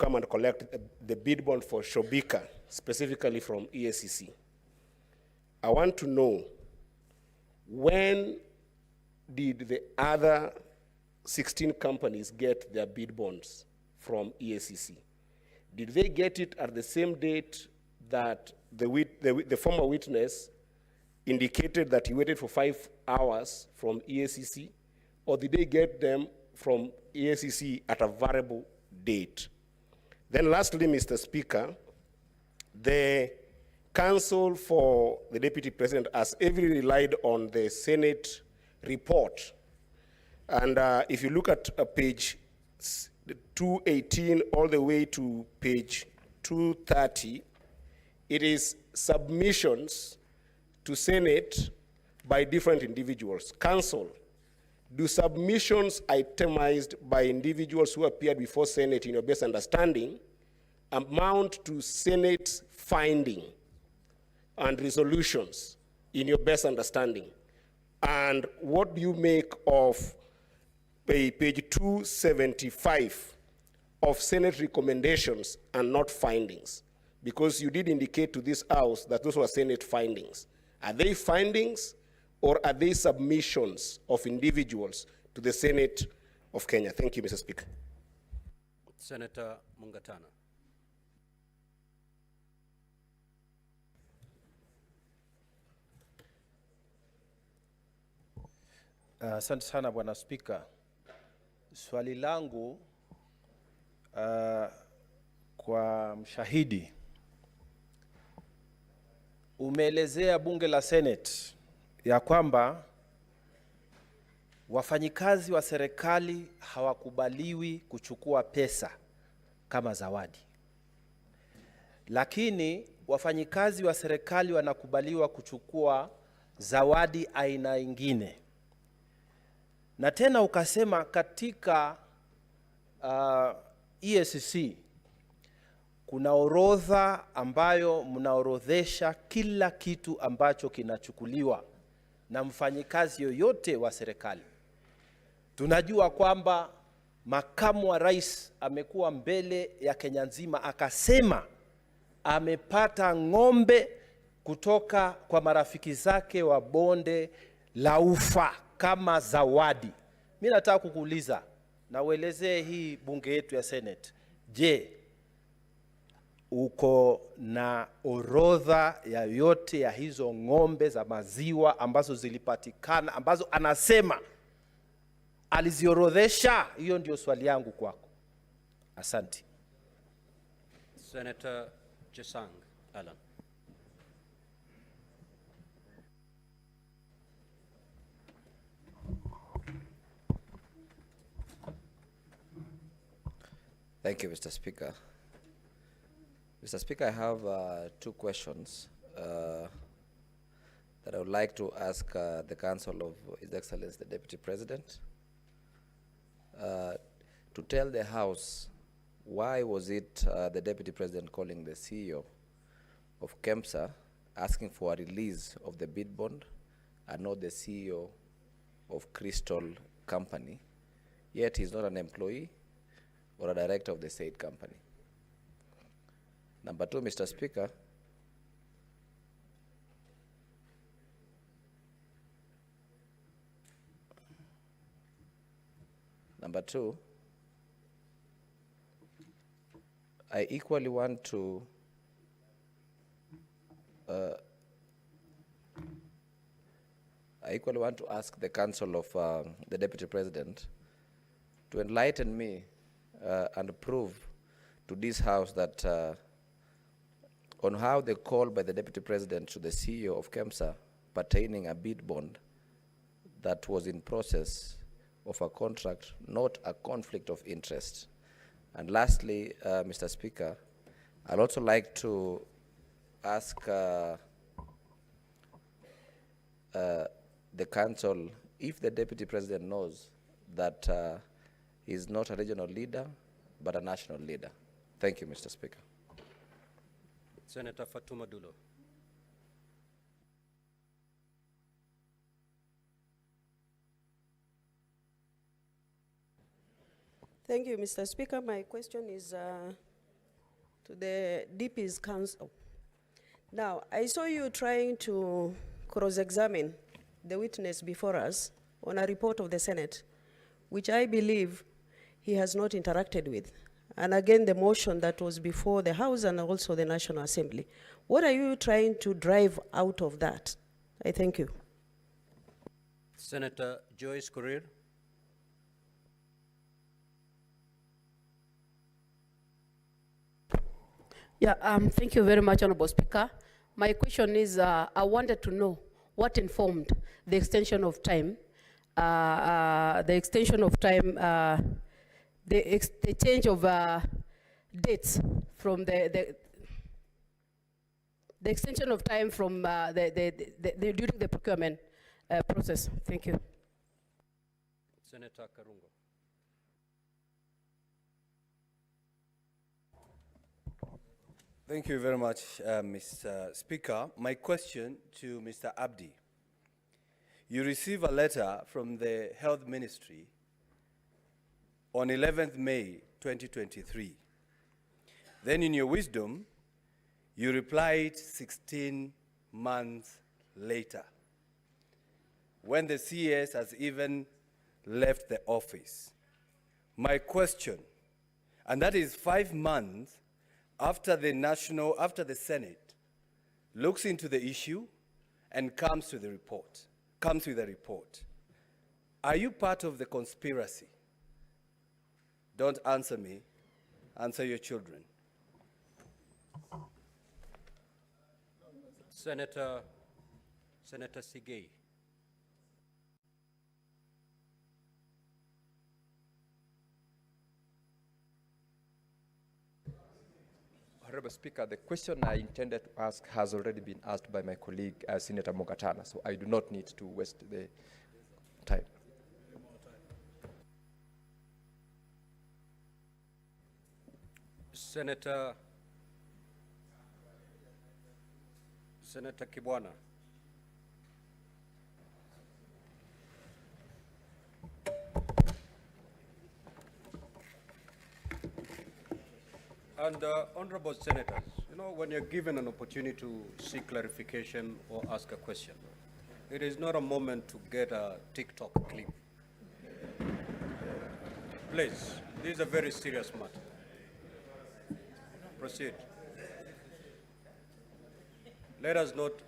come and collect the bid bond for Shobika, specifically from EACC. I want to know, when did the other 16 companies get their bid bonds from EACC? Did they get it at the same date that the former witness indicated that he waited for 5 hours from EACC, or did they get them from EACC at a variable date? Then lastly, Mr. Speaker, the counsel for the Deputy President has heavily relied on the Senate report. And if you look at page 218 all the way to page 230, it is submissions to Senate by different individuals. Counsel, do submissions itemized by individuals who appeared before Senate in your best understanding amount to Senate's finding and resolutions in your best understanding? And what do you make of page 275 of Senate recommendations and not findings? Because you did indicate to this House that those were Senate findings. Are they findings, or are they submissions of individuals to the Senate of Kenya? Thank you, Mr. Speaker. Senator Mungatana. Asante sana Bwana Spika. Swali langu kwa mshahidi. Umeelezea bunge la Senate ya kwamba wafanyikazi wa serikali hawakubaliwi kuchukua pesa kama zawadi. Lakini wafanyikazi wa serikali wanakubaliwa kuchukua zawadi aina nyingine. Na tena ukasema katika EACC kuna orodha ambayo mnaorodhesha kila kitu ambacho kinachukuliwa na mfanyikazi yoyote wa serikali. Tunajua kwamba makamu wa rais amekuwa mbele ya Kenya nzima akasema amepata ng'ombe kutoka kwa marafiki zake wa bonde la Ufa kama zawadi. Mimi nataka kukuuliza na uelezee hii bunge yetu ya Senate. Je, uko na orodha ya yote ya hizo ng'ombe za maziwa ambazo zilipatikana, ambazo anasema aliziorodhesha? Hiyo ndio swali yangu kwako. Asante. Senator Jesang Alan. Thank you, Mr. Speaker. Mr. Speaker, I have 2 questions that I would like to ask the Council of His Excellency, the Deputy President, to tell the House why was it the Deputy President calling the CEO of KEMSA asking for a release of the bid bond and not the CEO of Crystal Company, yet he's not an employee or a director of the said company. Number 2, Mr. Speaker, I equally want to ask the Council of the Deputy President to enlighten me and prove to this House that on how the call by the Deputy President to the CEO of KEMSA pertaining a bid bond that was in process of a contract, not a conflict of interest. And lastly, Mr. Speaker, I'd also like to ask the Council if the Deputy President knows that he's not a regional leader, but a national leader. Thank you, Mr. Speaker. Senator Fatuma Dulo. Thank you, Mr. Speaker. My question is to the DP's counsel. Now, I saw you trying to cross-examine the witness before us on a report of the Senate, which I believe he has not interacted with. And again, the motion that was before the House and also the National Assembly. What are you trying to drive out of that? I thank you. Senator Joyce Korir. Yeah, thank you very much, Honorable Speaker. My question is, I wanted to know what informed the extension of time, the change of dates from the extension of time from during the procurement process. Thank you. Senator Karungo. Thank you very much, Mr. Speaker. My question to Mr. Abdi. You receive a letter from the Health Ministry on 11th May 2023. Then in your wisdom, you replied 16 months later, when the CS has even left the office. My question, and that is 5 months after the Senate looks into the issue and comes with a report. Are you part of the conspiracy? Don't answer me, answer your children. Senator Sigei. Honorable Speaker, the question I intended to ask has already been asked by my colleague, Senator Mungatana, so I do not need to waste the time. Senator Kibwana. And honorable senators, you know, when you're given an opportunity to seek clarification or ask a question, it is not a moment to get a TikTok clip. Please, this is a very serious matter. Proceed. Let us not